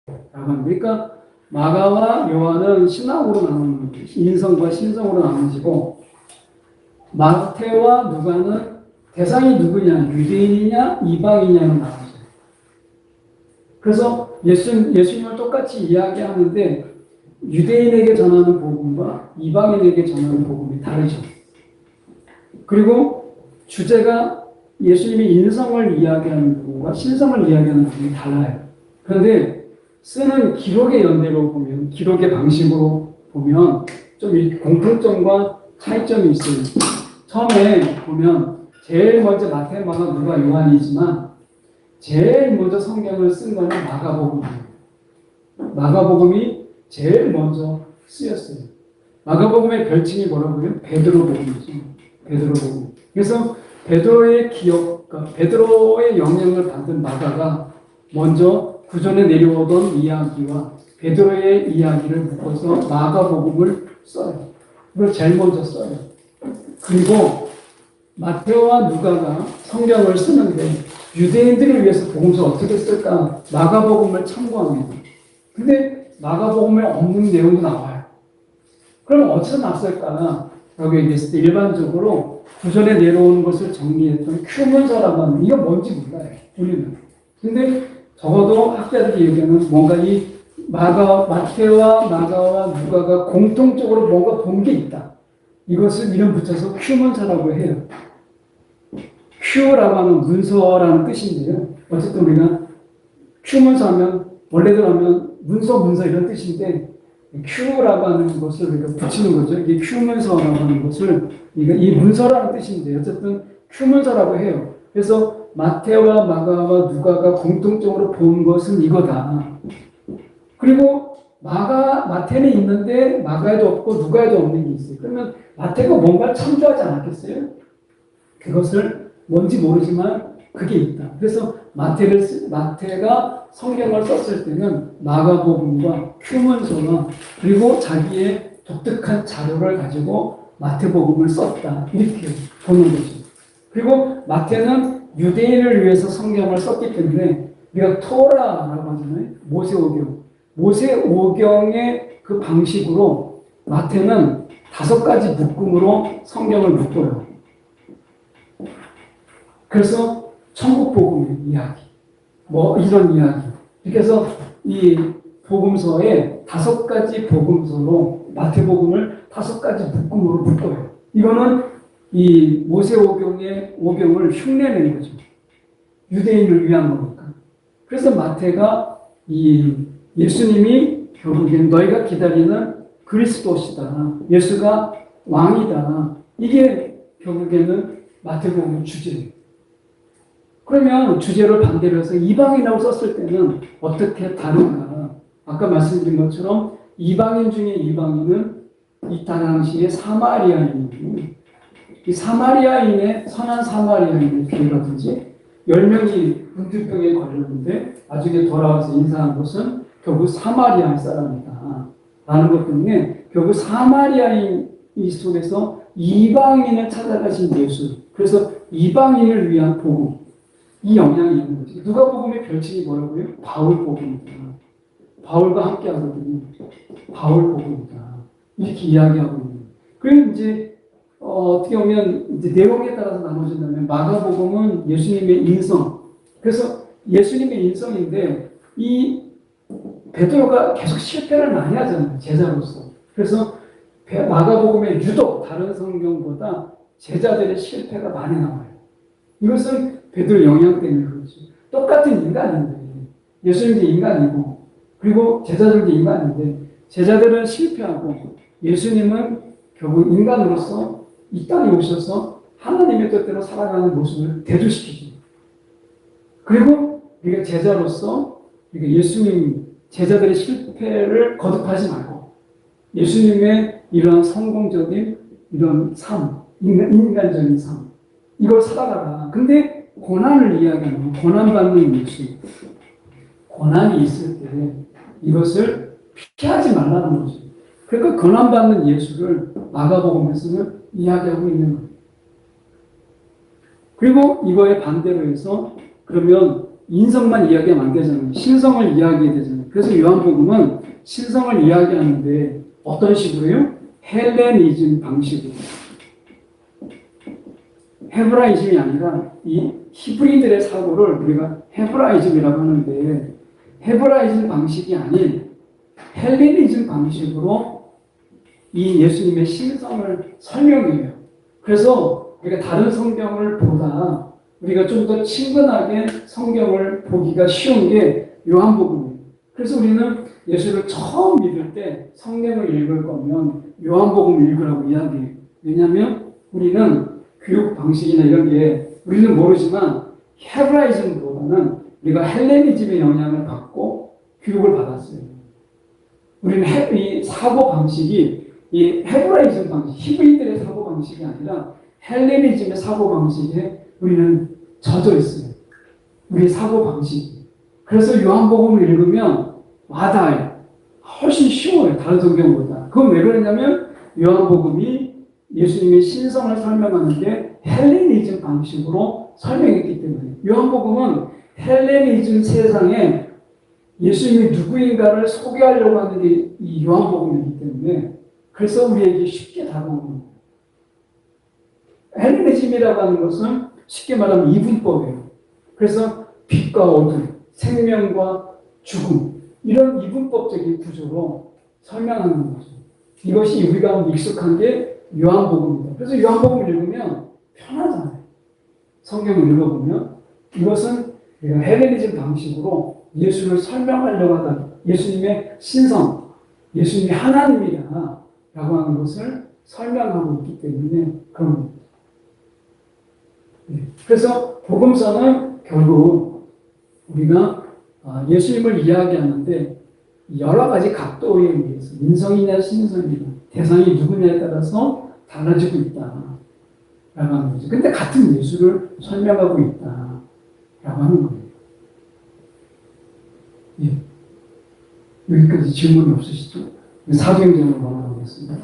그러니까 마가와 요한은 신학으로 나누는 인성과 신성으로 나누지고 마태와 누가는 대상이 누구냐, 유대인이냐, 이방인이냐로 나누죠. 그래서 예수님을 똑같이 이야기하는데 유대인에게 전하는 복음과 이방인에게 전하는 복음이 다르죠. 그리고 주제가 예수님의 인성을 이야기하는 부분과 신성을 이야기하는 부분이 달라요. 그런데 쓰는 기록의 연대로 보면, 기록의 방식으로 보면 좀 공통점과 차이점이 있어요. 처음에 보면 제일 먼저 마태, 마가, 누가, 요한이지만 제일 먼저 성경을 쓴 거는 마가복음이에요. 마가복음이 제일 먼저 쓰였어요. 마가복음의 별칭이 뭐라고요? 베드로복음이죠. 베드로복음. 그래서 베드로의 기억과 베드로의 영향을 받은 마가가 먼저 구전에 내려오던 이야기와 베드로의 이야기를 묶어서 마가복음을 써요. 이걸 제일 먼저 써요. 그리고 마태와 누가가 성경을 쓰는데 유대인들을 위해서 복음서 어떻게 쓸까? 마가복음을 참고합니다. 근데 마가복음에 없는 내용도 나와요. 그럼 어디서 났을까? 라고 얘기했을 때 일반적으로 구전에 내려오는 것을 정리했던 큐문서라고 하는, 이건 뭔지 몰라요. 우리는. 근데 적어도 학자들이 얘기하는 뭔가 이 마태와 마가와 누가가 공통적으로 뭔가 본 게 있다. 이것을 이름 붙여서 큐문서라고 해요. 큐라고 하는 문서라는 뜻인데요. 어쨌든 우리가 큐문서 하면, 원래대로 하면 문서 이런 뜻인데, 큐라고 하는 것을 우리가 붙이는 거죠. 이게 큐문서라고 하는 것을, 이 문서라는 뜻인데, 어쨌든 큐문서라고 해요. 그래서 마태와 마가와 누가가 공통적으로 본 것은 이거다. 그리고 마태는 있는데 마가에도 없고 누가에도 없는 게 있어요. 그러면 마태가 뭔가 참조하지 않았겠어요? 그것을 뭔지 모르지만 그게 있다. 그래서 마태가 성경을 썼을 때는 마가복음과 큐문서와 그리고 자기의 독특한 자료를 가지고 마태복음을 썼다. 이렇게 보는 거죠. 그리고 마태는 유대인을 위해서 성경을 썼기 때문에 우리가 토라라고 하잖아요. 모세오경. 모세오경의 그 방식으로 마태는 5가지 묶음으로 성경을 묶어요. 그래서 천국복음의 이야기, 이런 이야기. 그래서 이 복음서에 5가지 복음서로 마태복음을 5가지 묶음으로 묶어요. 이거는 이 모세오경의 오경을 흉내낸 거죠. 유대인을 위한 거니까. 그래서 마태가 예수님이 결국엔 너희가 기다리는 그리스도시다. 예수가 왕이다. 이게 결국에는 마태복음 주제예요. 그러면 주제를 반대로 해서 이방인이라고 썼을 때는 어떻게 다른가? 아까 말씀드린 것처럼 이방인 중에 이방인은 이 당시에 사마리아인이고 이 사마리아인의 선한 사마리아인의 교회라든지 10명이 문둥병에 걸렸는데 나중에 돌아와서 인사한 것은 결국 사마리아 사람이다. 라는 것 때문에 결국 사마리아인 속에서 이방인을 찾아가신 예수. 그래서 이방인을 위한 복음. 이 영향이 있는 거죠. 누가복음의 별칭이 뭐라고요? 바울복음이다. 바울과 함께 하거든요. 바울복음이다. 이렇게 이야기하고 있는 거예요. 그리고 이제 어떻게 보면 이제 내용에 따라서 나눠진다면 마가복음은 예수님의 인성. 그래서 예수님의 인성인데 이 베드로가 계속 실패를 많이 하잖아요. 제자로서. 그래서 마가복음에 유독 다른 성경보다 제자들의 실패가 많이 나와요. 이것은 베드로 영향 때문에 그렇죠. 똑같은 인간인데 예수님도 인간이고 그리고 제자들도 인간인데 제자들은 실패하고 예수님은 결국 인간으로서 이 땅에 오셔서 하나님의 뜻대로 살아가는 모습을 대두시키죠. 그리고 우리가 제자로서 예수님 제자들의 실패를 거듭하지 말고 예수님의 이러한 성공적인 이런 삶, 인간적인 삶 이걸 살아가라. 근데 고난을 이야기하는 고난받는 예수 고난이 있을 때 이것을 피하지 말라는 거죠. 그러니까 고난받는 예수를 마가복음에서는 이야기하고 있는 거예요. 그리고 이거에 반대로 해서 그러면 인성만 이야기하면 안 되잖아요. 신성을 이야기해야 되잖아요. 그래서 요한복음은 신성을 이야기하는데 어떤 식으로요? 헬레니즘 방식으로. 헤브라이즘이 아니라 이 히브리들의 사고를 우리가 헤브라이즘이라고 하는데 헤브라이즘 방식이 아닌 헬레니즘 방식으로 이 예수님의 신성을 설명해요. 그래서 우리가 다른 성경을 보다 우리가 좀 더 친근하게 성경을 보기가 쉬운 게 요한복음이에요. 그래서 우리는 예수를 처음 믿을 때 성경을 읽을 거면 요한복음을 읽으라고 이야기해요. 왜냐하면 우리는 교육 방식이나 이런 게 우리는 모르지만 헤브라이즘보다는 우리가 헬레니즘의 영향을 받고 교육을 받았어요. 우리는 이 사고 방식이 이 헤브라이즘 방식, 히브리들의 사고 방식이 아니라 헬레니즘의 사고 방식에 우리는 젖어 있어요. 우리 사고 방식. 그래서 요한복음을 읽으면 와닿아요. 훨씬 쉬워요. 다른 성경보다. 그건 왜 그러냐면 요한복음이 예수님의 신성을 설명하는데 헬레니즘 방식으로 설명했기 때문에. 요한복음은 헬레니즘 세상에 예수님이 누구인가를 소개하려고 하는 게 이 요한복음이기 때문에 그래서 우리에게 쉽게 다가오는 거예요. 헬레니즘이라고 하는 것은 쉽게 말하면 이분법이에요. 그래서 빛과 어둠, 생명과 죽음 이런 이분법적인 구조로 설명하는 거죠. 이것이 우리가 익숙한 게 요한복음입니다. 그래서 요한복음을 읽으면 편하잖아요. 성경을 읽어보면 이것은 우리가 헬레니즘 방식으로 예수를 설명하려고 하다. 예수님의 신성, 예수님이 하나님이다 라고 하는 것을 설명하고 있기 때문에 그런 겁니다. 그래서 복음서는 결국 우리가 예수님을 이야기하는데 여러 가지 각도에 의해서 인성이냐 신성이냐 대상이 누구냐에 따라서 달라지고 있다 라고 하는 거죠. 근데 같은 예수를 설명하고 있다 라고 하는 거예요. 예. 여기까지 질문이 없으시죠? 사도행전으로 넘어가겠습니다.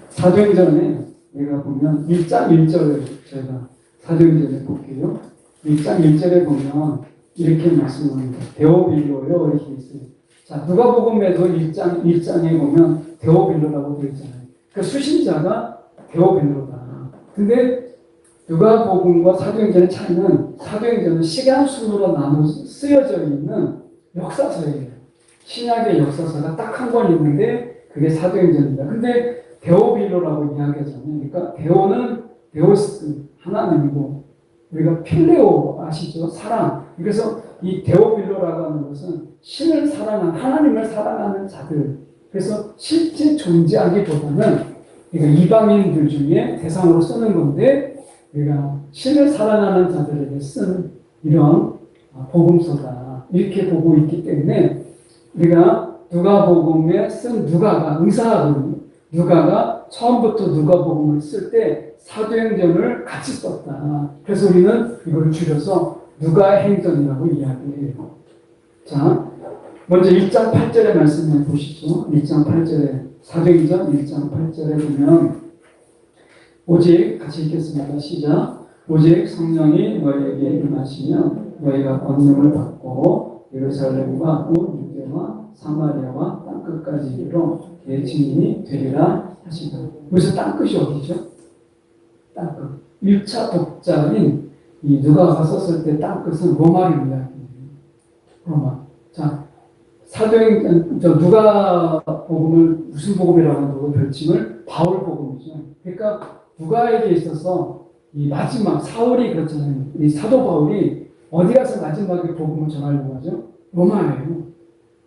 사도행전에 내가 보면 1장 1절을 제가 사도행전에 볼게요. 1장 1절에 보면 이렇게 말씀합니다. 데오빌로요 이렇게 있어요. 자, 누가복음에도 1장에 보면 데오빌로라고 되어 있잖아요. 그 수신자가 데오빌로다. 근데 누가복음과 사도행전의 차이는 사도행전은 시간 순으로 나눠 쓰여져 있는 역사서예요. 신약의 역사서가 딱 한 권 있는데 그게 사도행전입니다. 근데 데오빌로라고 이야기하잖아요. 그러니까 데오는 데오스 하나님이고 우리가 필레오 아시죠? 사랑. 그래서 이 데오빌로라고 하는 것은 신을 사랑하는 하나님을 사랑하는 자들. 그래서 실제 존재하기보다는 그러니까 이방인들 중에 대상으로 쓰는 건데 우리가 신을 사랑하는 자들에게 쓴 이런 복음서다. 이렇게 보고 있기 때문에 우리가 누가복음에 쓴 누가가 의사거든요. 누가가 처음부터 누가복음을 쓸 때 사도행전을 같이 썼다. 그래서 우리는 이걸 줄여서 누가행전이라고 이야기해요. 자, 먼저 1장 8절의 말씀을 보시죠. 1장 8절에 사도행전 1장 8절에 보면 오직 같이 읽겠습니다. 시작. 오직 성령이 너희에게 임하시면 너희가 권능을 받고 예루살렘과 온 유대와 사마리아와 땅끝까지 이르러 내 증인이 되리라 하시다. 여기서 땅끝이 어디죠? 땅끝. 1차 독자인 이 누가가 썼을 때 땅끝은 로마입니다. 로마. 자, 사도행전 누가복음을 무슨 복음이라고 하는 별칭을 바울복음이죠. 그러니까 누가에게 있어서 이 마지막 사울이 그렇잖아요. 이 사도 바울이 어디 가서 마지막에 복음을 전하려고 하죠? 로마예요.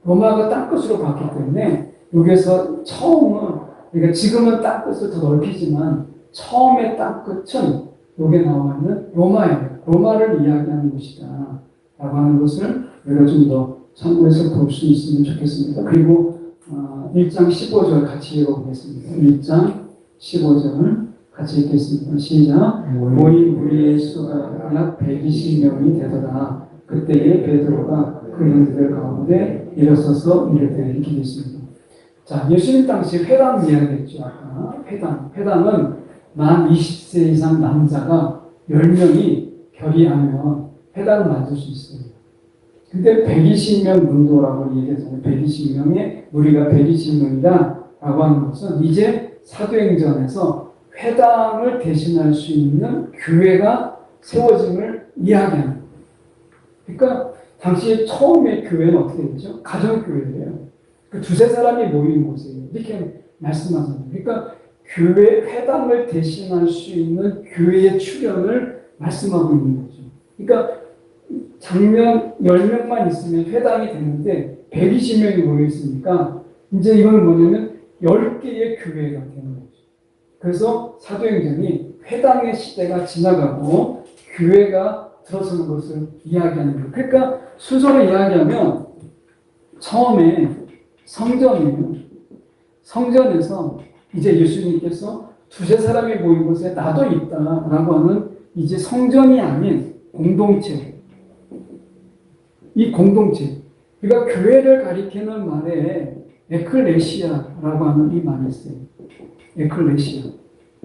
로마가 땅끝으로 갔기 때문에 여기서 처음은 그러니까 지금은 땅끝을 더 넓히지만 처음의 땅끝은 여기에 나와 있는 로마예요. 로마를 이야기하는 곳이다 라고 하는 것을 우리가 좀 더 참고해서 볼 수 있으면 좋겠습니다. 그리고 1장 15절 같이 읽어보겠습니다. 1장 15절을 같이 읽겠습니다. 시작. 모인 무리의 수가 약 120명이 되더라. 그때에 베드로가 그 형제들 가운데 일어서서 이르되 이렇게 됐습니다. 자, 예수님 당시 회당 이야기했죠. 아까 회당은 만 20세 이상 남자가 10명이 결의하면 회당을 만들 수 있어요. 근데 120명 문도라고 얘기했잖아요. 120명의 무리가 120명이다 라고 하는 것은 이제 사도행전에서 회당을 대신할 수 있는 교회가 세워짐을 이야기하는 거예요. 그러니까 당시 처음에 교회는 어떻게 되죠? 가정교회예요. 그 두세 사람이 모인 곳이에요. 이렇게 말씀하잖아요. 그러니까 교회 회당을 대신할 수 있는 교회의 출현을 말씀하고 있는 거죠. 그러니까 장면 10명만 있으면 회당이 되는데 120명이 모여 있으니까 이제 이건 뭐냐면 10개의 교회가 되는 거죠. 그래서 사도행전이 회당의 시대가 지나가고 교회가 들어서는 것을 이야기하는 거예요. 그러니까 순서를 이야기하면 처음에 성전이에요. 성전에서 이제 예수님께서 두세 사람이 모인 곳에 나도 있다라고 하는 이제 성전이 아닌 공동체. 이 공동체. 그러니까 교회를 가리키는 말에 에클레시아라고 하는 이 말이 있어요. 에클레시아.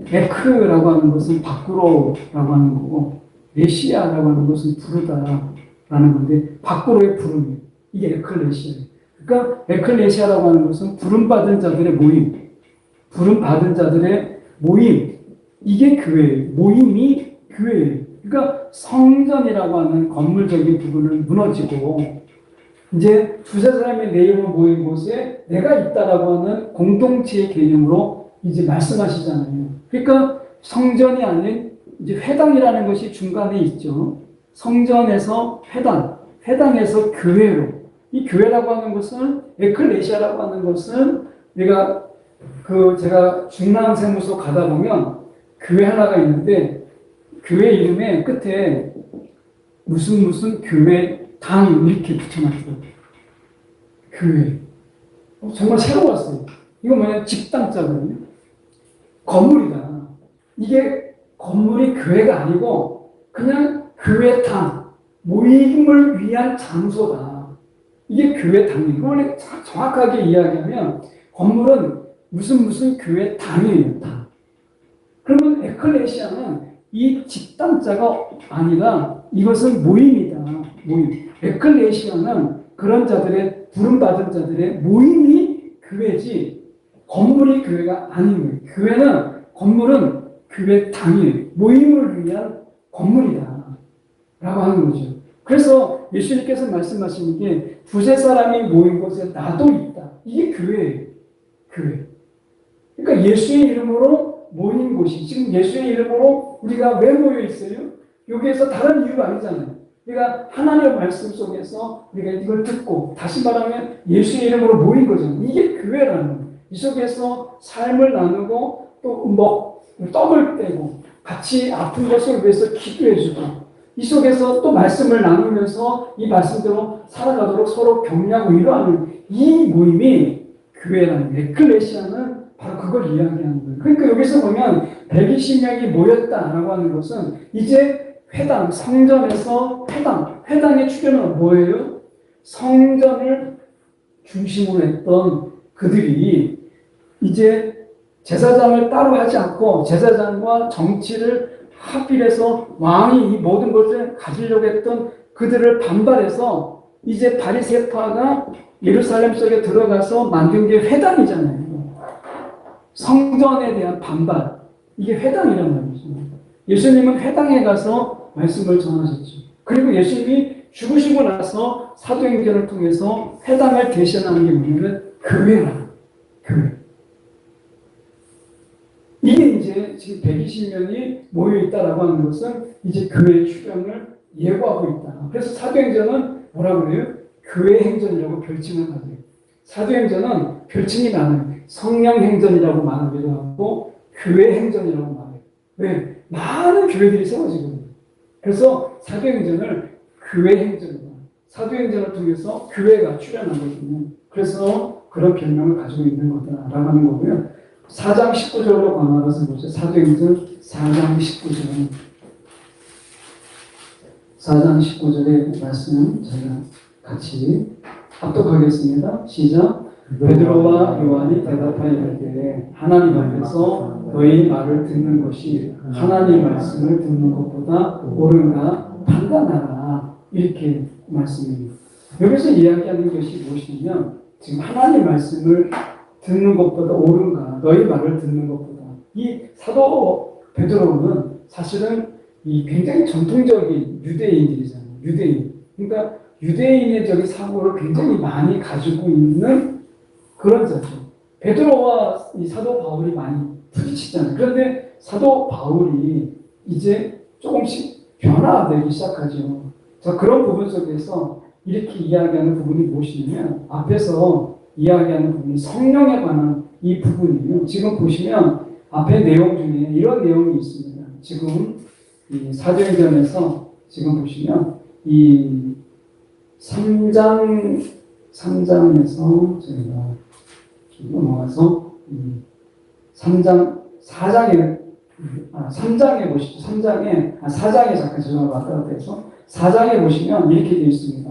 에크라고 하는 것은 밖으로라고 하는 거고, 레시아라고 하는 것은 부르다라는 건데, 밖으로의 부름이에요. 이게 에클레시아예요. 그러니까 에클레시아라고 하는 것은 부름받은 자들의 모임, 부름받은 자들의 모임, 이게 교회예요. 모임이 교회예요. 그러니까 성전이라고 하는 건물적인 부분을 무너지고 이제 두세 사람의 내 이름을 모인 곳에 내가 있다라고 하는 공동체의 개념으로 이제 말씀하시잖아요. 그러니까 성전이 아닌 이제 회당이라는 것이 중간에 있죠. 성전에서 회당, 회당에서 교회로. 이 교회라고 하는 것은 에클레시아라고 하는 것은 제가 중랑세무소 가다 보면 교회 하나가 있는데 교회 이름에 끝에 무슨 교회 당 이렇게 붙여놨더라고요. 교회. 정말 새로웠어요. 이거 뭐냐? 집당자거든요. 건물이다. 이게 건물이 교회가 아니고 그냥 교회당, 모임을 위한 장소다. 이게 교회당이에요. 원래 정확하게 이야기하면 건물은 무슨 교회당이에요. 당. 그러면 에클레시아는 이 집단자가 아니라 이것은 모임이다. 모임. 에클레시아는 그런 자들의 부름받은 자들의 모임이 교회지 건물이 교회가 아닌 거예요. 건물은 교회 당이에요. 모임을 위한 건물이다. 라고 하는 거죠. 그래서 예수님께서 말씀하시는 게 두세 사람이 모인 곳에 나도 있다. 이게 교회예요. 교회. 그러니까 예수의 이름으로 모인 곳이 지금 예수의 이름으로 우리가 왜 모여 있어요? 여기에서 다른 이유가 아니잖아요. 우리가 하나님의 말씀 속에서 우리가 이걸 듣고 다시 말하면 예수의 이름으로 모인 거잖아요. 이게 교회라는 거예요. 이 속에서 삶을 나누고 또 떡을 떼고 같이 아픈 것을 위해서 기도해주고 이 속에서 또 말씀을 나누면서 이 말씀대로 살아가도록 서로 격려하고 위로하는 이 모임이 교회라는 거예요. 에클레시아는 바로 그걸 이야기하는 거예요. 그러니까 여기서 보면 120명이 모였다라고 하는 것은 이제 회당, 성전에서 회당의 출현은 뭐예요? 성전을 중심으로 했던 그들이 이제 제사장을 따로 하지 않고 제사장과 정치를 합일해서 왕이 이 모든 것을 가지려고 했던 그들을 반발해서 이제 바리새파가 예루살렘 속에 들어가서 만든 게 회당이잖아요. 성전에 대한 반발. 이게 회당이란 말이죠. 예수님은 회당에 가서 말씀을 전하셨죠. 그리고 예수님이 죽으시고 나서 사도행전을 통해서 회당을 대신하는 게 뭐냐면 교회라. 교회. 이게 이제 지금 120명이 모여있다라고 하는 것은 이제 교회의 출현을 예고하고 있다. 그래서 사도행전은 뭐라고 그래요? 교회 행전이라고 별칭을 하죠. 사도행전은 별칭이 많아요. 성령 행전이라고 말하기도 하고 교회 행전이라고 말해요. 왜? 많은 교회들이 세워지거든요. 그래서 사도행전을 교회 행전이다. 사도행전을 통해서 교회가 출현하거든요. 그래서 그런 별명을 가지고 있는 거다라고 하는 거고요. 4장 19절로 관하여서 보죠. 사도행전 4장 19절. 4장 19절의 말씀 저희가 같이 합독하겠습니다. 시작. 베드로와 요한이 대답하여 이르되 하나님 앞에서 너희 말을 듣는 것이 하나님 말씀을 듣는 것보다 옳은가 판단하라. 이렇게 말씀입니다. 여기서 이야기하는 것이 무엇이냐면 지금 하나님 말씀을 듣는 것보다 옳은가 너희 말을 듣는 것보다 이 사도 베드로는 사실은 이 굉장히 전통적인 유대인들이잖아요. 유대인. 그러니까 유대인의 저기 사고를 굉장히 많이 가지고 있는 그런 자죠. 베드로와 이 사도 바울이 많이 부딪히잖아요. 그런데 사도 바울이 이제 조금씩 변화되기 시작하죠. 자, 그런 부분 속에서 이렇게 이야기하는 부분이 무엇이냐면 앞에서 이야기하는 부분이 성령에 관한 이 부분이에요. 지금 보시면 앞에 내용 중에 이런 내용이 있습니다. 지금 이 사도행전에서 지금 보시면 이 3장에서 저희가 넘어가서 3장에 보시죠. 4장에 잠깐 죄송합니다. 왔다 갔다 해서 4장에 보시면 이렇게 되어 있습니다.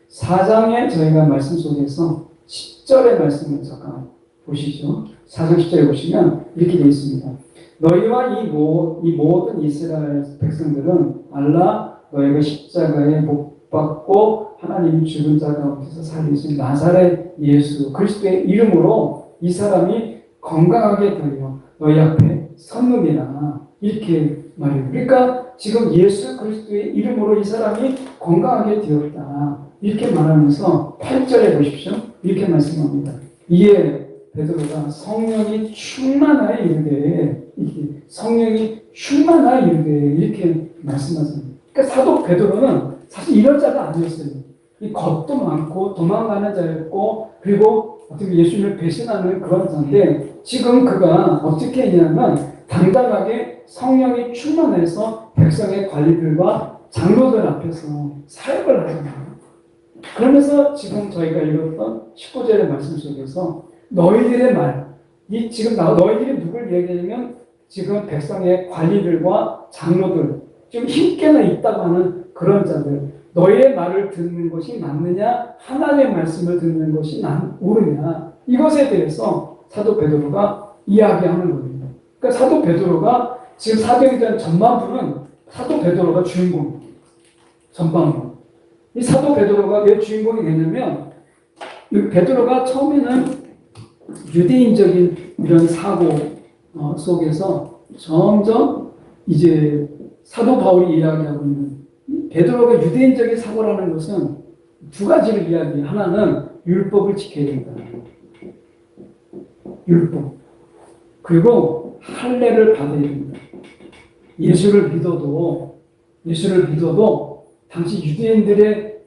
4장에 저희가 말씀 속에서 10절의 말씀을 잠깐 보시죠. 4장 10절에 보시면 이렇게 되어 있습니다. 너희와 이 모든 이스라엘 백성들은 알라 너희가 십자가에 못 박고 하나님이 죽은 자 가운데서 살리신 나사렛 예수 그리스도의 이름으로 이 사람이 건강하게 되어 너희 앞에 섰느니라 이렇게 말해요. 그러니까 지금 예수 그리스도의 이름으로 이 사람이 건강하게 되었다 이렇게 말하면서 8절에 보십시오. 이렇게 말씀합니다. 이에 베드로가 성령이 충만하여 이르되 이렇게 성령이 충만하여 이르되 이렇게 말씀하십니다. 그러니까 사도 베드로는 사실 이런 자가 아니었어요. 이 겁도 많고 도망가는 자였고 그리고 어떻게 예수님을 배신하는 그런 자인데 지금 그가 어떻게 했냐면 당당하게 성령이 충만해서 백성의 관리들과 장로들 앞에서 사역을 하잖아요. 그러면서 지금 저희가 읽었던 19절의 말씀 속에서 너희들의 말, 이 지금 너희들이 누굴 얘기하냐면 지금 백성의 관리들과 장로들, 좀 힘께나 있다고 하는 그런 자들, 너희의 말을 듣는 것이 맞느냐, 하나님의 말씀을 듣는 것이 옳으냐, 이것에 대해서 사도 베드로가 이야기하는 겁니다. 그러니까 사도 베드로가 지금 사도행전 전반부는 사도 베드로가 주인공, 전반부. 이 사도 베드로가 왜 주인공이 되냐면 베드로가 처음에는 유대인적인 이런 사고 속에서 점점 이제 사도 바울이 이야기하고 있는 베드로가 유대인적인 사고라는 것은 두 가지를 이야기해요. 하나는 율법을 지켜야 된다. 율법. 그리고 할례를 받아야 된다. 예수를 믿어도 당시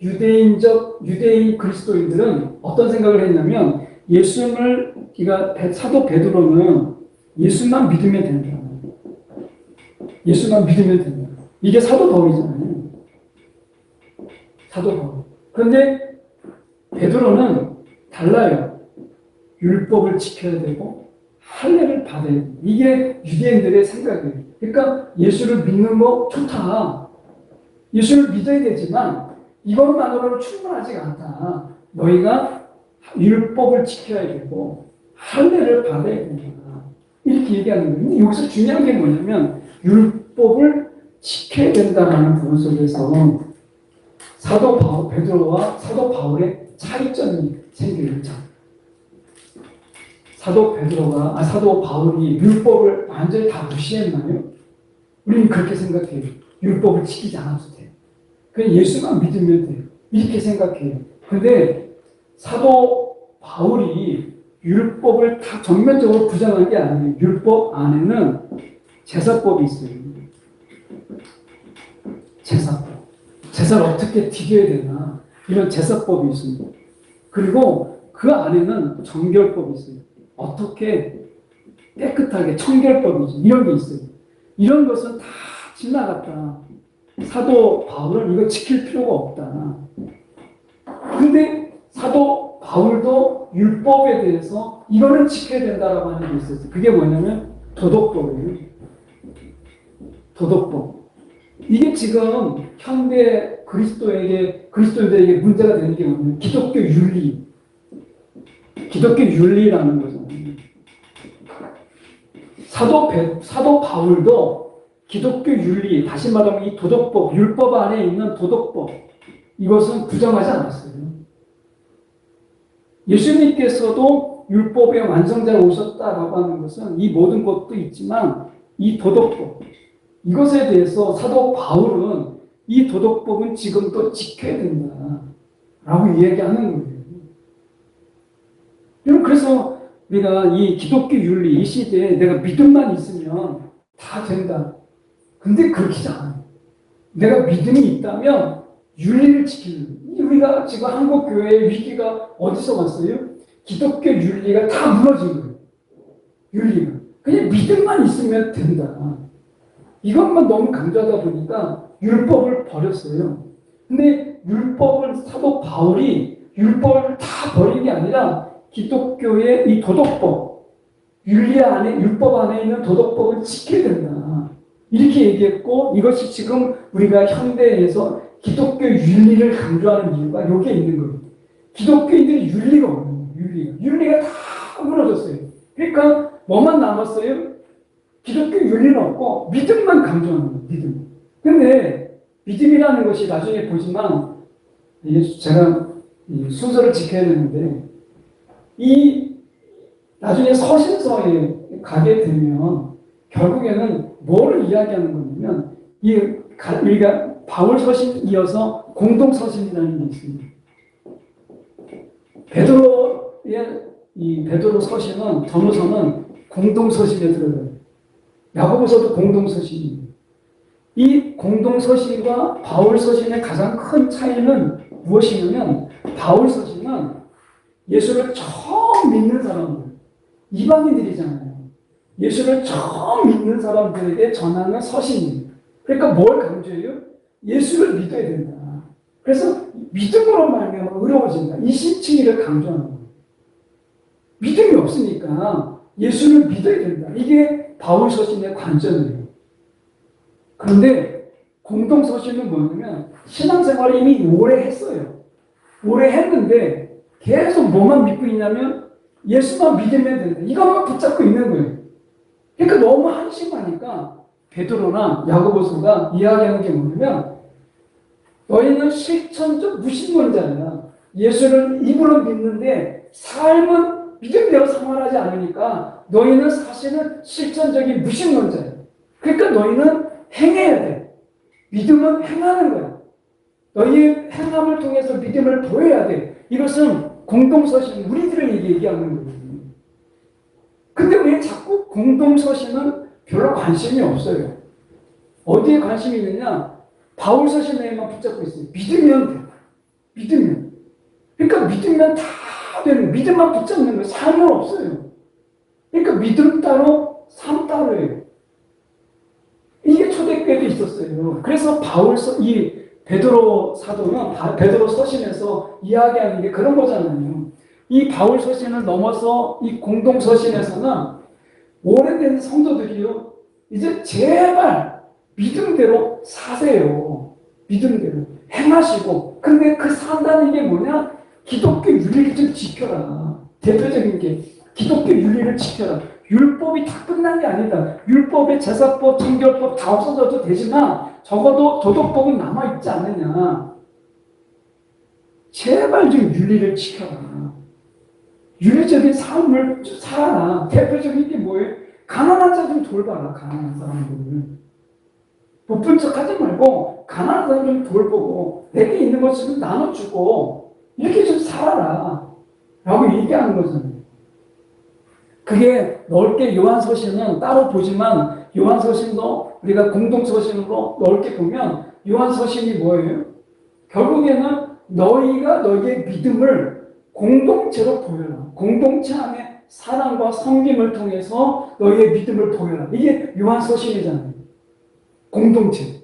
유대인 그리스도인들은 어떤 생각을 했냐면 사도 베드로는 예수만 믿으면 된다. 예수만 믿으면 된다. 이게 사도 바울이잖아요. 사도 바울. 그런데 베드로는 달라요. 율법을 지켜야 되고 할례를 받아야 돼. 이게 유대인들의 생각이에요. 그러니까 예수를 믿는 거 좋다. 예수를 믿어야 되지만 이것만으로는 충분하지 않다. 너희가 율법을 지켜야 되고 할례를 받아야 된다. 이렇게 얘기하는 거예요. 근데 여기서 중요한 게 뭐냐면 율법을 지켜야 된다는 부분 속에서 베드로와 사도 바울의 차이점이 생겨요. 사도 바울이 율법을 완전히 다 무시했나요? 우리는 그렇게 생각해요. 율법을 지키지 않아도 돼요. 그냥 예수만 믿으면 돼요. 이렇게 생각해요. 그런데 사도 바울이 율법을 다 전면적으로 부정한 게 아니에요. 율법 안에는 제사법이 있어요. 제사를 어떻게 드려야 되나 이런 제사법이 있습니다. 그리고 그 안에는 정결법이 있어요. 어떻게 깨끗하게 청결법이지 이런 게 있어요. 이런 것은 다 지나갔다. 사도 바울은 이거 지킬 필요가 없다. 근데 사도 바울도 율법에 대해서 이거는 지켜야 된다라고 하는 게 있었어요. 그게 뭐냐면 도덕법이에요. 도덕법. 이게 지금 현대 그리스도인들에게 문제가 되는 게 뭐냐면 기독교 윤리라는 거잖아요. 사도 바울도 기독교 윤리, 다시 말하면 이 도덕법, 율법 안에 있는 도덕법, 이것은 부정하지 않았어요. 예수님께서도 율법의 완성자로 오셨다라고 하는 것은 이 모든 것도 있지만 이 도덕법, 이것에 대해서 사도 바울은 이 도덕법은 지금도 지켜야 된다라고 이야기하는 거예요. 여러분, 그래서 우리가 이 기독교 윤리, 이 시대에 내가 믿음만 있으면 다 된다. 근데 그렇지 않아요. 내가 믿음이 있다면 윤리를 지키는 거예요. 우리가 지금 한국 교회의 위기가 어디서 왔어요? 기독교 윤리가 다 무너진 거예요. 윤리가. 그냥 믿음만 있으면 된다. 이것만 너무 강조하다 보니까 율법을 버렸어요. 근데 율법을 사도 바울이 율법을 다 버린 게 아니라 기독교의 이 도덕법, 윤리 안에, 율법 안에 있는 도덕법을 지켜야 된다. 이렇게 얘기했고, 이것이 지금 우리가 현대에서 기독교 윤리를 강조하는 이유가 여기에 있는 거예요. 기독교인들이 윤리가 없는 거예요. 윤리가 다 무너졌어요. 그러니까 뭐만 남았어요? 기독교 윤리는 없고 믿음만 강조하는 거예요. 믿음. 근데 믿음이라는 것이 나중에 보지만 제가 순서를 지켜야 되는데 이 나중에 서신서에 가게 되면 결국에는 뭐를 이야기하는 거냐면 우리가 바울 서신 이어서 공동 서신이라는 게 있습니다. 베드로 서신은 전후서는 공동 서신에 들어가요. 야고보서도 공동 서신입니다. 이 공동 서신과 바울 서신의 가장 큰 차이는 무엇이냐면 바울 서신은 예수를 처음 믿는 사람들, 이방인들이잖아요. 예수를 처음 믿는 사람들에게 전하는 서신입니다. 그러니까 뭘 강조해요? 예수를 믿어야 된다. 그래서 믿음으로 말미암아 의로워진다. 이 신칭의를 강조하는 거예요. 믿음이 없으니까 예수를 믿어야 된다. 이게 바울 서신의 관점이에요. 그런데 공동 서신은 뭐냐면 신앙생활을 이미 오래 했어요. 오래 했는데 계속 뭐만 믿고 있냐면 예수만 믿으면 된다. 이것만 붙잡고 있는 거예요. 그러니까 너무 한심하니까 베드로나 야고보서가 이야기하는 게 뭐냐면 너희는 실천적 무신론자야. 예수를 입으로 믿는데 삶은 믿음대로 생활하지 않으니까 너희는 사실은 실천적인 무신론자야. 그러니까 너희는 행해야 돼. 믿음은 행하는 거야. 너희의 행함을 통해서 믿음을 보여야 돼. 이것은 공동서신, 우리들을 얘기하는 거예요. 근데 왜 자꾸 공동서신은 별로 관심이 없어요? 어디에 관심이 있느냐? 바울 서신에만 붙잡고 있어요. 믿으면 돼. 믿으면. 그러니까 믿으면 다 되는, 믿음만 붙잡는 거예요. 삶은 없어요. 그러니까 믿음 따로, 삶 따로예요. 이게 초대교회도 있었어요. 그래서 베드로 사도는 베드로 서신에서 이야기하는 게 그런 거잖아요. 이 바울 서신을 넘어서 이 공동 서신에서는 오래된 성도들이요, 이제 제발 믿음대로 사세요. 믿음대로 행하시고. 근데 그 산다는 게 뭐냐? 기독교 윤리를 좀 지켜라. 대표적인 게 기독교 윤리를 지켜라. 율법이 다 끝난 게 아니다. 율법의 제사법, 정결법 다 없어져도 되지만 적어도 도덕법은 남아있지 않느냐. 제발 좀 윤리를 지켜라. 윤리적인 삶을 살아라. 대표적인 게 뭐예요? 가난한 자 좀 돌봐라. 가난한 사람들. 못본 척 하지 말고 가난한 사람 좀 돌보고 내게 있는 것 좀 나눠주고 이렇게 좀 살아라. 라고 얘기하는 거잖아요. 그게 넓게 요한서신은 따로 보지만 요한서신도 우리가 공동서신으로 넓게 보면 요한서신이 뭐예요? 결국에는 너희가 너희의 믿음을 공동체로 보여라. 공동체 안에 사랑과 섬김을 통해서 너희의 믿음을 보여라. 이게 요한서신이잖아요. 공동체.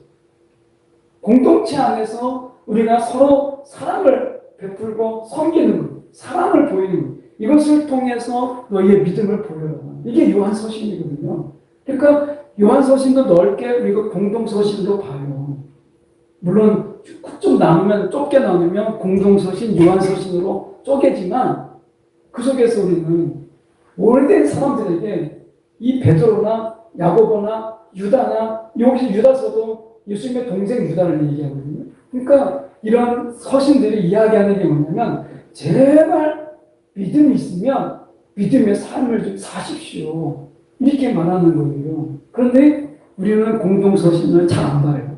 공동체 안에서 우리가 서로 사랑을 베풀고 섬기는 것, 사랑을 보이는 것. 이것을 통해서 너희의 믿음을 보여라. 이게 요한서신이거든요. 그러니까 요한서신도 넓게 우리가 공동서신으로 봐요. 물론 좀 나누면, 좁게 나누면 공동서신, 요한서신으로 쪼개지만 그 속에서 우리는 오래된 사람들에게 이 베드로나 야고보나 유다나, 여기서 유다서도 예수님의 동생 유다를 얘기하거든요. 그러니까 이런 서신들이 이야기하는 게 뭐냐면 제발 믿음이 있으면 믿음의 삶을 좀 사십시오. 이렇게 말하는 거예요. 그런데 우리는 공동서신을 잘 안 봐요.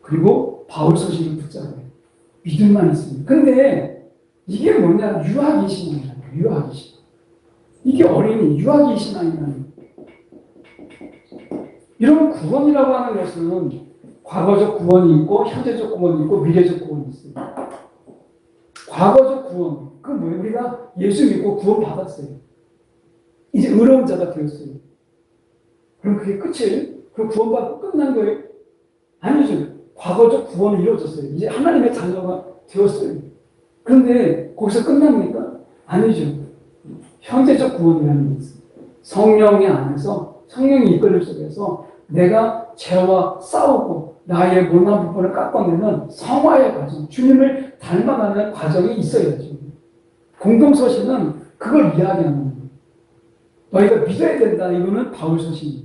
그리고 바울서신을 붙잡아요. 믿음만 있습니다. 그런데 이게 뭐냐? 유아기 신앙이라는 거예요. 유아기 신앙. 이게 어린이 유아기 신앙이라는 거예요. 이런 구원이라고 하는 것은 과거적 구원이 있고 현재적 구원이 있고 미래적 구원이 있어요. 과거적 구원, 그건 뭐예요? 우리가 예수 믿고 구원 받았어요. 이제 의로운 자가 되었어요. 그럼 그게 끝이에요? 그럼 구원받고 끝난 거예요? 아니죠. 과거적 구원이 이루어졌어요. 이제 하나님의 자녀가 되었어요. 그런데 거기서 끝납니까? 아니죠. 현재적 구원이라는 게 있어요. 성령의 안에서, 성령의 이끌림 속에서 내가 죄와 싸우고 나의 못난 부분을 깎아내는 성화의 과정, 주님을 닮아가는 과정이 있어야죠. 공동서신은 그걸 이야기하는 거예요. 너희가 믿어야 된다. 이거는 바울서신이에요.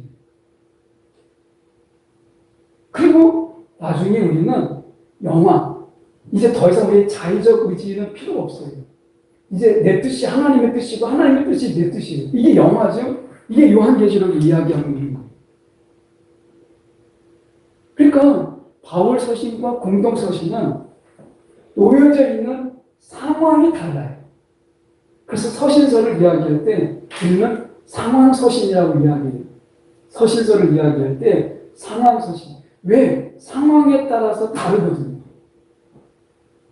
그리고 나중에 우리는 영화, 이제 더 이상 우리의 자의적 의지는 필요가 없어요. 이제 내 뜻이 하나님의 뜻이고 하나님의 뜻이 내 뜻이에요. 이게 영화죠. 이게 요한계시록이 이야기하고 있는 거예요. 그러니까 바울서신과 공동서신은 놓여져 있는 상황이 달라요. 그래서 서신서를 이야기할 때 우리는 상황서신이라고 이야기해요. 서신서를 이야기할 때 상황서신. 왜? 상황에 따라서 다르거든요.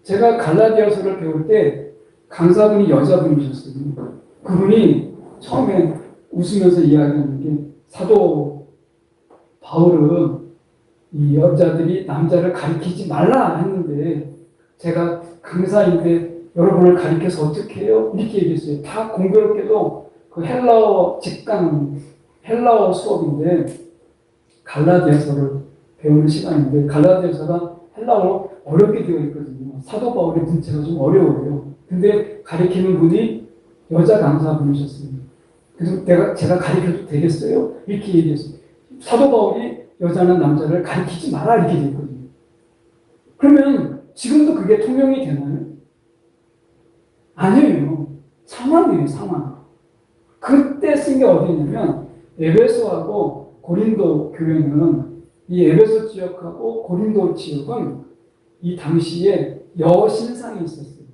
제가 갈라디아서를 배울 때 강사분이 여자분이셨어요. 그분이 처음에 웃으면서 이야기하는 게 사도 바울은 이 여자들이 남자를 가리키지 말라 했는데 제가 강사인데 여러분을 가리켜서 어떻게 해요? 이렇게 얘기했어요. 다 공교롭게도 그 헬라어 직강, 헬라어 수업인데 갈라디아서를 배우는 시간인데 갈라디아서가 헬라어로 어렵게 되어 있거든요. 사도 바울의 문체가 좀 어려워요. 근데 가리키는 분이 여자 강사분이셨어요. 그래서 제가 가리켜도 되겠어요? 이렇게 얘기했어요. 사도 바울이 여자는 남자를 가리키지 마라 이렇게 됐거든요. 그러면 지금도 그게 통용이 되나요? 아니에요. 상황이에요, 상황. 그때 쓴 게 어디 있냐면 에베소하고 고린도 교회는 이 에베소 지역하고 고린도 지역은 이 당시에 여신상이 있었어요.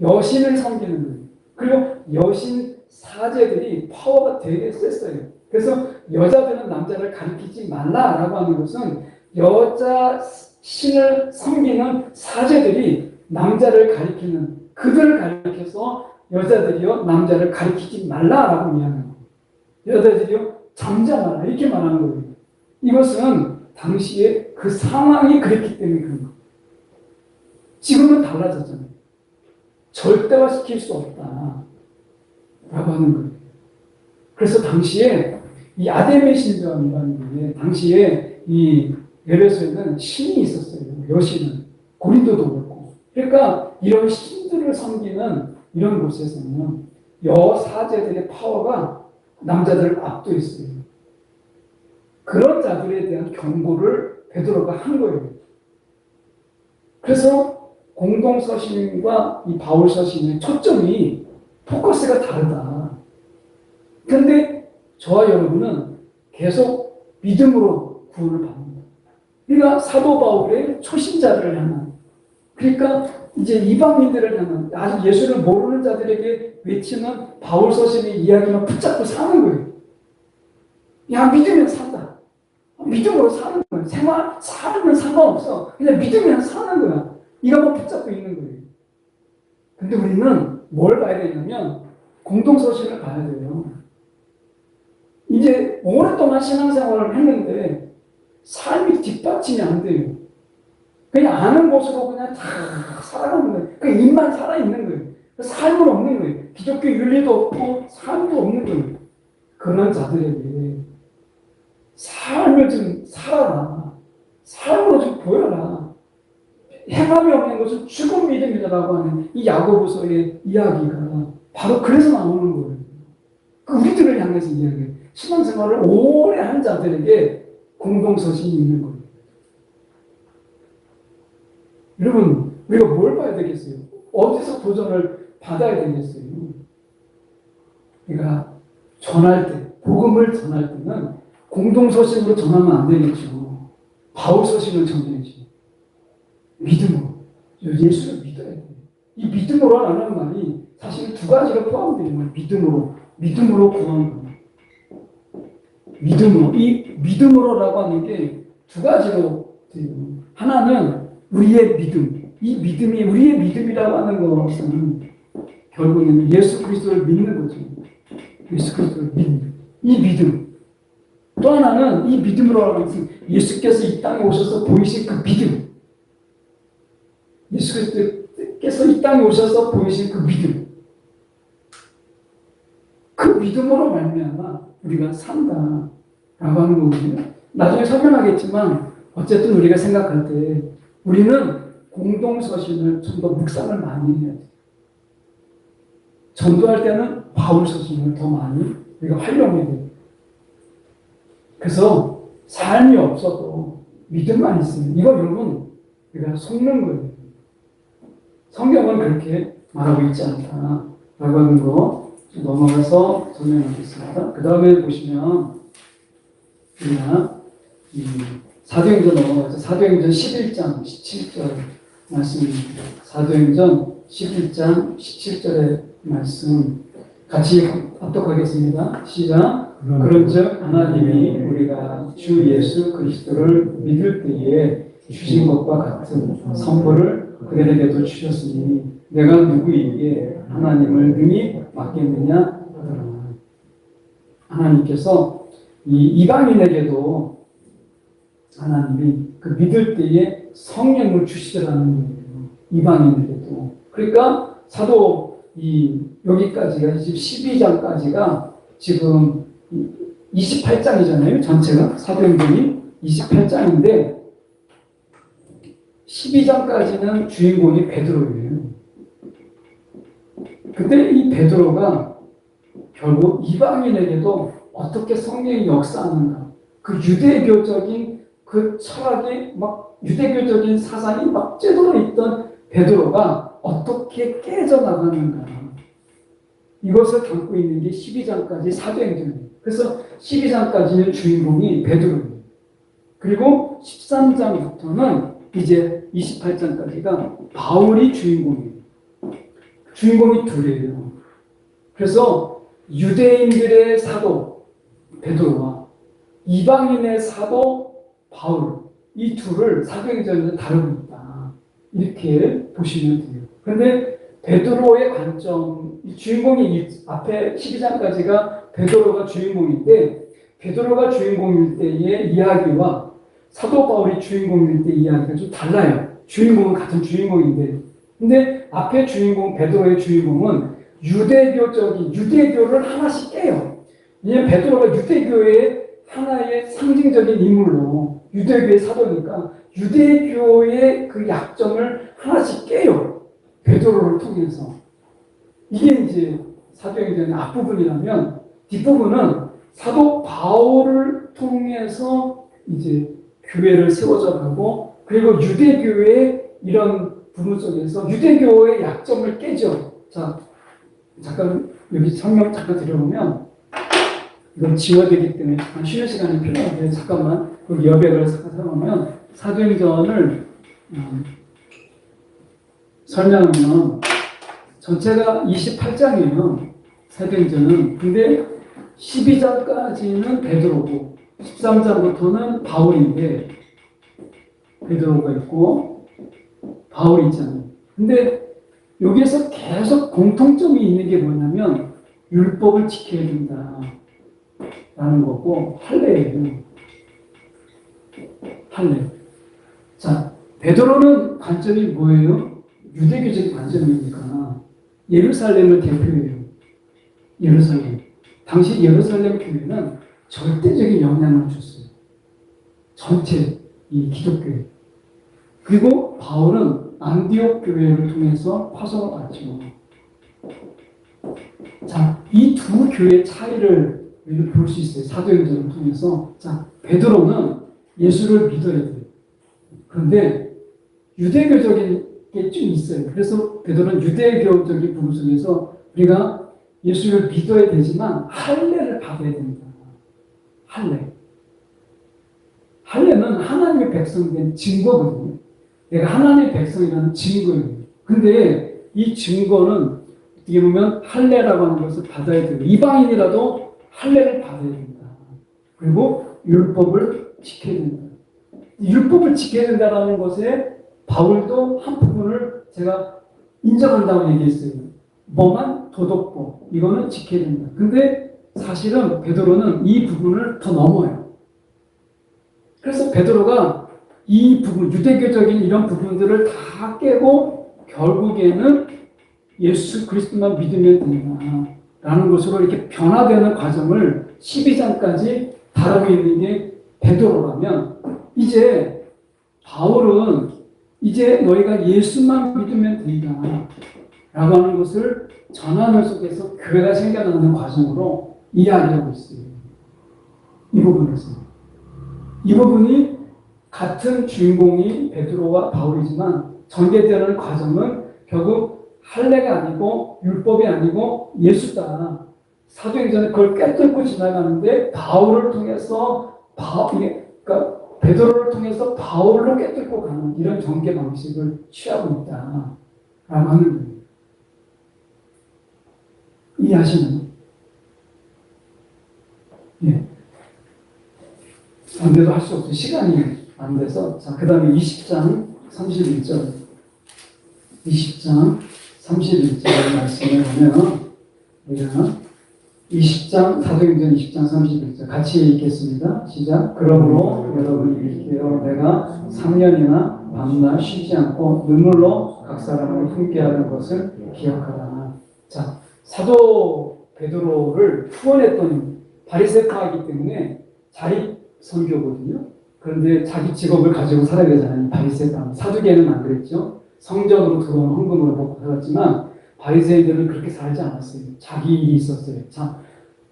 여신을 섬기는 거예요. 그리고 여신 사제들이 파워가 되게 셌어요. 그래서 여자들은 남자를 가리키지 말라라고 하는 것은 여자 신을 섬기는 사제들이 남자를 가리키는, 그들을 가리켜서 여자들이요 남자를 가리키지 말라라고 이야기하는 거예요. 여자들이요 잠잠하라 이렇게 말하는 거예요. 이것은 당시에 그 상황이 그랬기 때문에 그런 거예요. 지금은 달라졌잖아요. 절대화시킬 수 없다 라고 하는 거예요. 그래서 당시에 이 아데메 신전이라는 게 당시에 이 에베소에는 신이 있었어요. 여신은. 고린도도 그렇고. 그러니까 이런 신들을 섬기는 이런 곳에서는 여사제들의 파워가 남자들을 압도했어요. 그런 자들에 대한 경고를 베드로가 한 거예요. 그래서 공동서신과 이 바울서신의 초점이 포커스가 다르다. 그런데 저와 여러분은 계속 믿음으로 구원을 받는다. 그러니까 사도 바울의 초신자를 향한, 그러니까 이제 이방인들을 향한, 아직 예수를 모르는 자들에게 외치는 바울서신의 이야기만 붙잡고 사는 거예요. 야, 믿으면 산다. 믿음으로 사는 거예요. 삶은 상관없어. 그냥 믿으면 사는 거야. 이거만 붙잡고 있는 거예요. 근데 우리는 뭘 봐야 되냐면 공동서신을 봐야 돼요. 이제 오랫동안 신앙생활을 했는데 삶이 뒷받침이 안 돼요. 그냥 아는 것으로 그냥 다 살아가는 거예요. 그 입만 살아있는 거예요. 삶은 없는 거예요. 기독교 윤리도 없고 삶도 없는 거예요. 그런 자들에게 삶을 좀 살아라. 삶으로 좀 보여라. 행함이 없는 것은 죽은 믿음이라고 하는 이 야고보서의 이야기가 바로 그래서 나오는 거예요. 우리들을 향해서 이야기해요. 신앙생활을 오래 한 자들에게 공동서신이 있는 거예요. 여러분, 우리가 뭘 봐야 되겠어요? 어디서 도전을 받아야 되겠어요? 그러니까 전할 때, 복음을 전할 때는 공동서신으로 전하면 안 되겠죠. 바울 서신을 전해야지. 믿음으로. 예수를 믿어야 돼요. 이 믿음으로라는 말이 사실 두 가지가 포함되어 있는 거예요. 믿음으로 구하는 거예요. 믿음으로. 이 믿음으로라고 하는 게 두 가지로 돼요. 하나는 우리의 믿음. 이 믿음이 우리의 믿음이라고 하는 것은 결국에는 예수 그리스도를 믿는 거죠. 예수 그리스도를 믿는 이 믿음. 또 하나는 이 믿음으로 하는 것은 예수께서 이 땅에 오셔서 보이신 그 믿음. 예수 그리스도께서 이 땅에 오셔서 보이신 그 믿음. 그 믿음으로 말미암아 우리가 산다라고 하는 거거든요. 나중에 설명하겠지만 어쨌든 우리가 생각할 때 우리는 공동서신을 좀 더 묵상을 많이 해야 돼요. 전도할 때는 바울 서신을 더 많이 우리가 활용해야 돼요. 그래서 삶이 없어도 믿음만 있으면 이거 여러분 우리가 속는 거예요. 성경은 그렇게 말하고 있지 않다라고 하는 거 넘어가서 설명하겠습니다. 그 다음에 보시면 우리가 사도행전 넘어가서 사도행전 11장 17절 말씀입니다. 사도행전 11장 17절의 말씀 같이 합독하겠습니다. 시작. 그런즉 하나님이 우리가 주 예수 그리스도를 믿을 때에 주신 것과 같은 선물을 그들에게도 주셨으니 내가 누구에게 하나님을 능히 맡겠느냐. 하나님께서 이 이방인에게도 하나님이 그 믿을 때에 성령을 주시더라는 거예요. 이방인에게도. 그러니까 사도 여기까지가 지금 12장까지가 지금 28장이잖아요. 전체가 사도행전이 28장인데 12장까지는 주인공이 베드로예요. 근데 이 베드로가 결국 이방인에게도 어떻게 성령이 역사하는가, 그 유대교적인 그 철학이 막 유대교적인 사상이 막 쬐들어 있던 베드로가 어떻게 깨져나가는가, 이것을 담고 있는 게 12장까지 사도행전이에요. 그래서 12장까지는 주인공이 베드로예요. 그리고 13장부터는 이제 28장까지가 바울이 주인공이에요. 주인공이 둘이에요. 그래서 유대인들의 사도 베드로와 이방인의 사도 바울, 이 둘을 사도행전에서 다루고 있다, 이렇게 보시면 돼요. 그런데 베드로의 관점, 주인공이 앞에 12장까지가 베드로가 주인공인데, 베드로가 주인공일 때의 이야기와 사도 바울이 주인공일 때의 이야기가 좀 달라요. 주인공은 같은 주인공인데, 근데 앞에 주인공, 베드로의 주인공은 유대교를 하나씩 깨요. 왜냐하면 베드로가 유대교의 하나의 상징적인 인물로, 유대교의 사도니까 유대교의 그 약점을 하나씩 깨요. 베드로를 통해서. 이게 이제 사도행전의 앞부분이라면, 뒷부분은 사도 바울을 통해서 이제 교회를 세워져 가고, 그리고 유대교의 이런 부분 속에서 유대교의 약점을 깨죠. 자, 잠깐 여기 설명 잠깐 드려보면, 이건 지워야 되기 때문에 잠깐 쉬는 시간이 필요한데, 잠깐만 그 여백을 사용하면 사도행전을 설명하면 전체가 28장이에요. 사도행전은. 근데 12장까지는 베드로고 13장부터는 바울인데, 베드로가 있고 바울이 있잖아요. 근데 여기에서 계속 공통점이 있는 게 뭐냐면 율법을 지켜야 된다 라는 거고, 할례예요. 할례. 자, 베드로는 관점이 뭐예요? 유대교적인 관점이니까 예루살렘을 대표해요. 예루살렘. 당시 예루살렘 교회는 절대적인 영향을 줬어요. 전체 이 기독교회. 그리고 바울은 안디옥 교회를 통해서 파송을 받죠. 자, 이 두 교회의 차이를 볼 수 있어요. 사도행전을 통해서. 자, 베드로는 예수를 믿어야 돼요. 그런데 유대교적인 게 좀 있어요. 그래서 베드로는 유대교적인 부분 속에서 우리가 예수를 믿어야 되지만 할례를 받아야 된다. 할례. 할례는 하나님의 백성된 증거거든요. 내가 하나님의 백성이라는 증거예요. 근데 이 증거는 어떻게 보면 할례라고 하는 것을 받아야 되고 이방인이라도 할례를 받아야 된다. 그리고 율법을 지켜야 된다. 율법을 지켜야 된다는 것에 바울도 한 부분을 제가 인정한다고 얘기했어요. 뭐만 도덕법 이거는 지켜야 된다. 근데 사실은 베드로는 이 부분을 더 넘어요. 그래서 베드로가 이 부분 유대교적인 이런 부분들을 다 깨고 결국에는 예수 그리스도만 믿으면 된다라는 것으로 이렇게 변화되는 과정을 12장까지 다루고 있는 게 베드로라면 이제 바울은 이제 너희가 예수만 믿으면 된다 라고 하는 것을 전하는 속에서 교회가 생겨나는 과정으로 이야기하고 있어요. 이 부분에서. 이 부분이 같은 주인공이 베드로와 바울이지만 전개되는 과정은 결국 할례가 아니고 율법이 아니고 예수다. 사도행전에 그걸 꿰뚫고 지나가는데 바울을 통해서 그러니까 베드로를 통해서 바울로 꿰뚫고 가는 이런 전개 방식을 취하고 있다라고 하는 거예요. 이해하시나요? 예. 안 돼도 할 수 없어요. 시간이 안 돼서. 자, 그 다음에 20장 31절. 20장 31절 말씀을 보면, 우리가 20장, 사도행전 20장 31절 같이 읽겠습니다. 시작. 그러므로 여러분이 읽게요. 내가 3년이나 밤낮 쉬지 않고 눈물로 각 사람을 훈계하는 것을 기억하라. 자, 사도 베드로를 후원했던 바리새파이기 때문에 자립 선교거든요. 그런데 자기 직업을 가지고 살아야 되잖아요. 바리새파. 사두개는 안 그랬죠. 성전으로 들어온 헌금으로 먹고 살았지만 바리새인들은 그렇게 살지 않았어요. 자기 일이 있었어요. 자,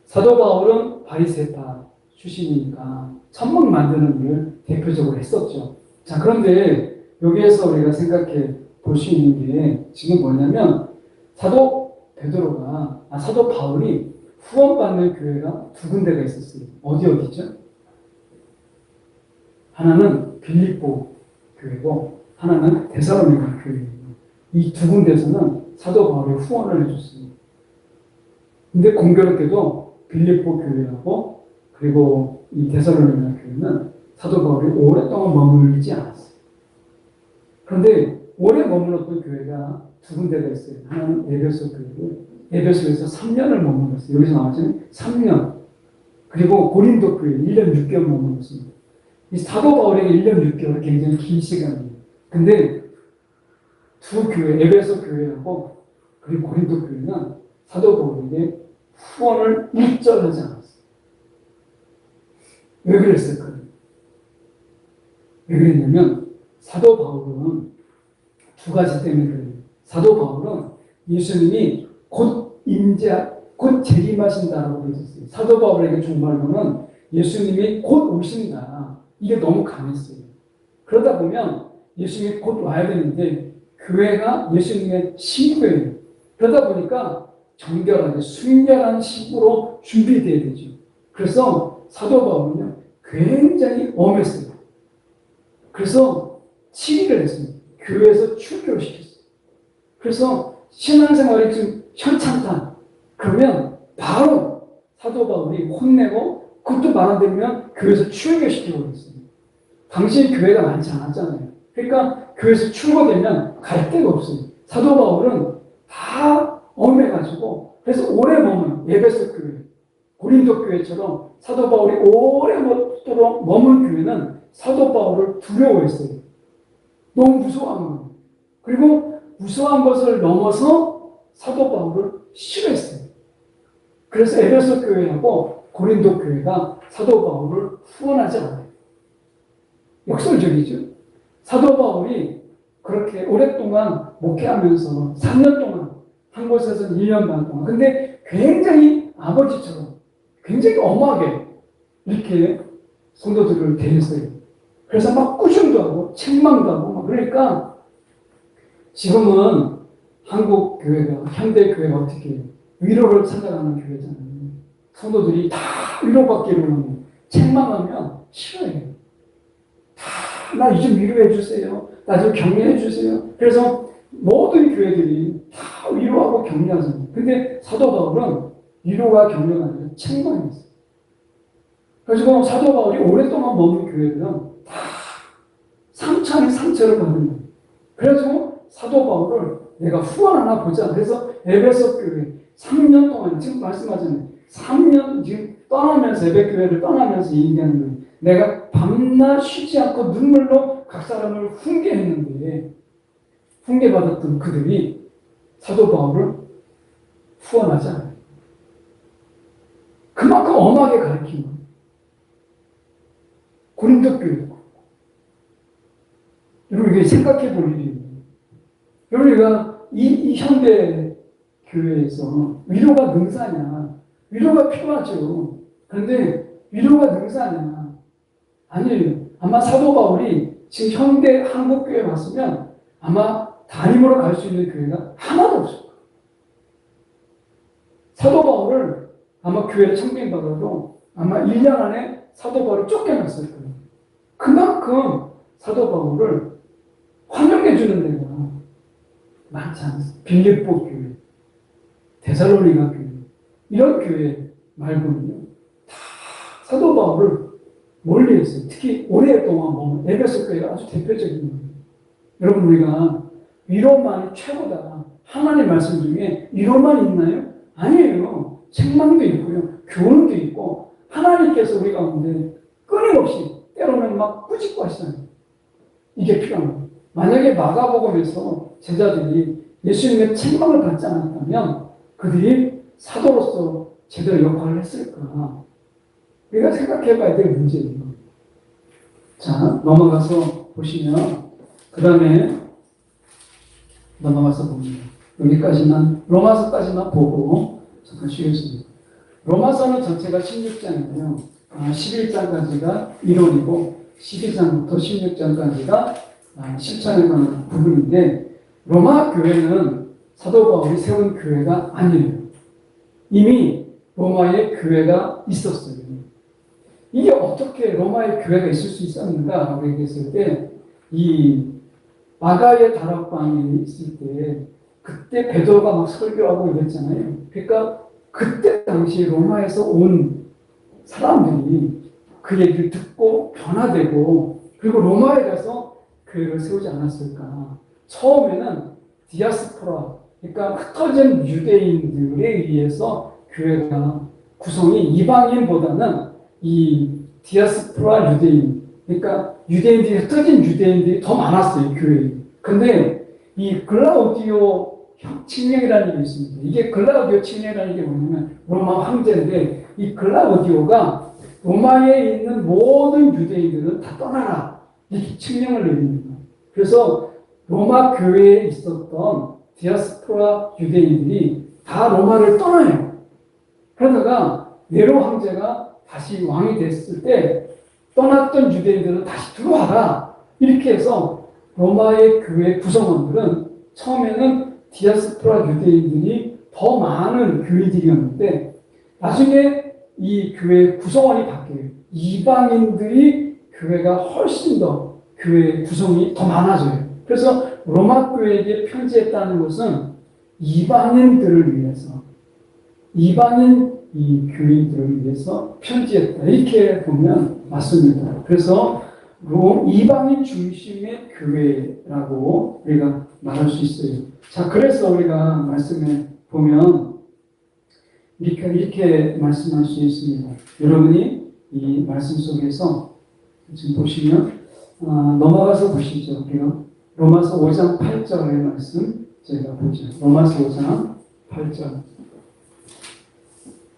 사도 바울은 바리새파 출신이니까 천막 만드는 일을 대표적으로 했었죠. 자, 그런데 여기에서 우리가 생각해 볼 수 있는 게 지금 뭐냐면 사도 바울이 후원받는 교회가 두 군데가 있었어요. 어디죠? 하나는 빌립보 교회고 하나는 데살로니가 교회예요. 이 두 군데에서는 사도 바울이 후원을 해줬습니다. 근데 공교롭게도 빌립보 교회하고 그리고 이 데살로니가 교회는 사도 바울이 오랫동안 머물지 않았어요. 그런데 오래 머물렀던 교회가 두 군데가 있어요. 하나는 에베소 교회고 에베소에서 3년을 머물렀어요. 여기서 나와지는 3년. 그리고 고린도 교회 1년 6개월 머물렀습니다. 이 사도 바울에게 1년 6개월은 굉장히 긴 시간이에요. 근데 두 교회, 에베소 교회하고 그리고 고린도 교회는 사도 바울에게 후원을 일절하지 않았어요. 왜 그랬을까요? 왜 그랬냐면 사도 바울은 두 가지 때문에 그래요. 사도 바울은 예수님이 곧 재림하신다라고 했었어요. 사도 바울에게 정말로는 예수님이 곧 오신다. 이게 너무 강했어요. 그러다 보면 예수님이 곧 와야 되는데 교회가 예수님의 신부예요. 그러다 보니까 정결하게 순결한 신부로 준비되어야 되죠. 그래서 사도 바울은요 굉장히 엄했어요. 그래서 치리를 했습니다. 교회에서 출교를 시켰어요. 그래서 신앙생활이 좀 현창다. 그러면 바로 사도 바울이 혼내고 그것도 말 안 되면 교회에서 출교시키고 그랬어요. 당시 교회가 많지 않았잖아요. 그러니까 교회에서 출교되면 갈 데가 없어요. 사도 바울은 다 엄해가지고 그래서 오래 머문 에베소 교회, 고린도 교회처럼 사도 바울이 오래 머문 교회는 사도 바울을 두려워했어요. 너무 무서워한 거예요. 그리고 무서워한 것을 넘어서 사도 바울을 싫어했어요. 그래서 에베소 교회하고 고린도 교회가 사도 바울을 후원하지 않아요. 역설적이죠. 사도 바울이 그렇게 오랫동안 목회하면서 3년 동안 한 곳에서는 1년 반 동안 근데 굉장히 아버지처럼 굉장히 엄하게 이렇게 성도들을 대했어요. 그래서 막 꾸중도 하고 책망도 하고 막 그러니까 지금은 한국 교회가, 현대 교회가 어떻게 해요? 위로를 찾아가는 교회잖아요. 성도들이 다 위로받기로는 책망하면 싫어해요. 나 좀 위로해 주세요. 나 좀 격려해 주세요. 그래서 모든 교회들이 다 위로하고 격려하잖아요. 근데 사도 바울은 위로가 격려가 아니라 책망이었어요. 그래서 사도 바울이 오랫동안 머문 교회들은 다 상처 아닌 상처를 받는 거예요. 그래가지고 사도 바울을 내가 후원하나 보자. 그래서 에베소 교회 3년 동안 지금 말씀하잖아요. 3년 지금 떠나면서 에베교회를 떠나면서 얘기하는 거예요. 내가 밤낮 쉬지 않고 눈물로 각 사람을 훈계했는데 훈계받았던 그들이 사도 바울을 후원하지 않아요. 그만큼 엄하게 가르친 거예요. 고린도 교회도 여러분 이게 생각해 볼 일이에요. 여러분 우리가 이 현대 교회에서 위로가 능사냐? 위로가 필요하죠. 그런데 위로가 능사냐? 아니에요. 아마 사도 바울이 지금 현대 한국 교회에 왔으면 아마 담임으로 갈 수 있는 교회가 하나도 없을 거예요. 사도 바울을 아마 교회를 청빙받아도 아마 1년 안에 사도 바울을 쫓겨났을 거예요. 그만큼 사도 바울을 환영해주는 데가 많지 않습니다. 빌립보 교회, 데살로니가 교회, 이런 교회 말고는요, 다 사도 바울을 멀리했어요. 특히 오랫동안 보면 에베소 교회가 아주 대표적인 거예요. 여러분 우리가 위로만이 최고다. 하나님 말씀 중에 위로만 있나요? 아니에요. 책망도 있고요. 교훈도 있고 하나님께서 우리 가운데 끊임없이 때로는 막 꾸짖고 하시잖아요. 이게 필요한 거예요. 만약에 마가복음에서 제자들이 예수님의 책망을 받지 않았다면 그들이 사도로서 제대로 역할을 했을까? 우리가 생각해 봐야 될 문제예요. 자, 넘어가서 보시면 그 다음에 넘어가서 봅니다. 여기까지만 로마서까지만 보고 잠깐 쉬겠습니다. 로마서는 전체가 16장이고요. 11장까지가 이론이고 12장부터 16장까지가 실천에 관한 부분인데 로마 교회는 사도 바울이 세운 교회가 아니에요. 이미 로마에 교회가 있었어요. 이게 어떻게 로마에 교회가 있을 수 있었는가 라고 얘기했을 때 이 마가의 다락방에 있을 때 그때 베드로가 막 설교하고 이랬잖아요. 그러니까 그때 당시 로마에서 온 사람들이 그 얘기를 듣고 변화되고 그리고 로마에 가서 교회를 세우지 않았을까. 처음에는 디아스포라, 그러니까 흩어진 유대인들에 의해서 교회가 구성이 이방인보다는 이 디아스포라 유대인, 그러니까 유대인들이 흩어진 유대인들이 더 많았어요, 교회에. 근데 이 글라우디오 칙령이라는 게 있습니다. 이게 글라우디오 칙령이라는 게 뭐냐면 로마 황제인데 이 글라우디오가 로마에 있는 모든 유대인들은 다 떠나라 이렇게 칙령을 내립니다. 그래서 로마 교회에 있었던 디아스포라 유대인들이 다 로마를 떠나요. 그러다가 네로 황제가 다시 왕이 됐을 때 떠났던 유대인들은 다시 들어와라 이렇게 해서 로마의 교회 구성원들은 처음에는 디아스포라 유대인들이 더 많은 교인들이었는데 나중에 이 교회 구성원이 바뀌어요. 이방인들이 교회가 훨씬 더 교회 구성이 더 많아져요. 그래서 로마 교회에게 편지했다는 것은 이방인들을 위해서 이방인 이 교인들을 위해서 편지했다. 이렇게 보면 맞습니다. 그래서 이방인 중심의 교회라고 우리가 말할 수 있어요. 자, 그래서 우리가 말씀에 보면 이렇게 말씀할 수 있습니다. 여러분이 이 말씀 속에서 지금 보시면 넘어가서 보시죠. 우리가 로마서 5장 8절의 말씀 저희가 보죠. 로마서 5장 8절.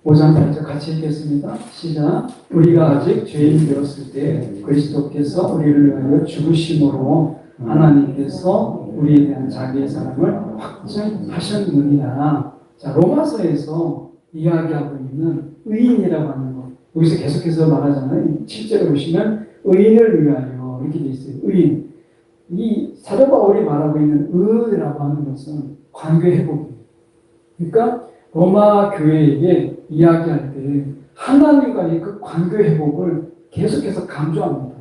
5장 8절 같이 읽겠습니다. 시작. 우리가 아직 죄인 되었을 때 그리스도께서 우리를 위하여 죽으심으로 하나님께서 우리에 대한 자기의 사랑을 확증하셨느니라. 자, 로마서에서 이야기하고 있는 의인이라고 하는 것. 여기서 계속해서 말하잖아요. 7절에 보시면 의인을 위하여 이렇게 돼 있어요. 의인. 이 사도 바울이 말하고 있는 의라고 하는 것은 관계 회복이에요. 그러니까 로마 교회에게 이야기할 때 하나님과의 그 관계 회복을 계속해서 강조합니다.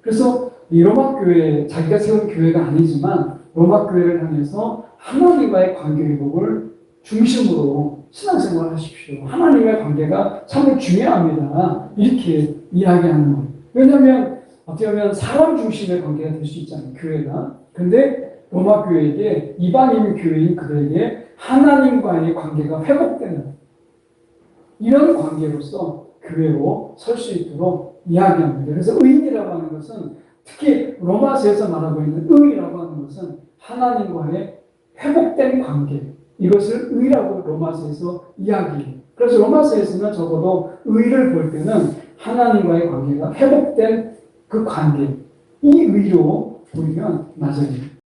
그래서 이 로마 교회, 자기가 세운 교회가 아니지만 로마 교회를 향해서 하나님과의 관계 회복을 중심으로 신앙생활을 하십시오. 하나님과의 관계가 참 중요합니다. 이렇게 이야기하는 거예요. 왜냐하면 어떻게 보면 사람 중심의 관계가 될 수 있잖아요. 교회가. 근데 로마 교회에게 이방인 교회인 그들에게 하나님과의 관계가 회복되는 이런 관계로서 교회로 설 수 있도록 이야기합니다. 그래서 의인이라고 하는 것은 특히 로마서에서 말하고 있는 의라고 하는 것은 하나님과의 회복된 관계, 이것을 의라고 로마서에서 이야기해요. 그래서 로마서에서는 적어도 의를 볼 때는 하나님과의 관계가 회복된 그 관계, 이 의로 보이면 맞아요.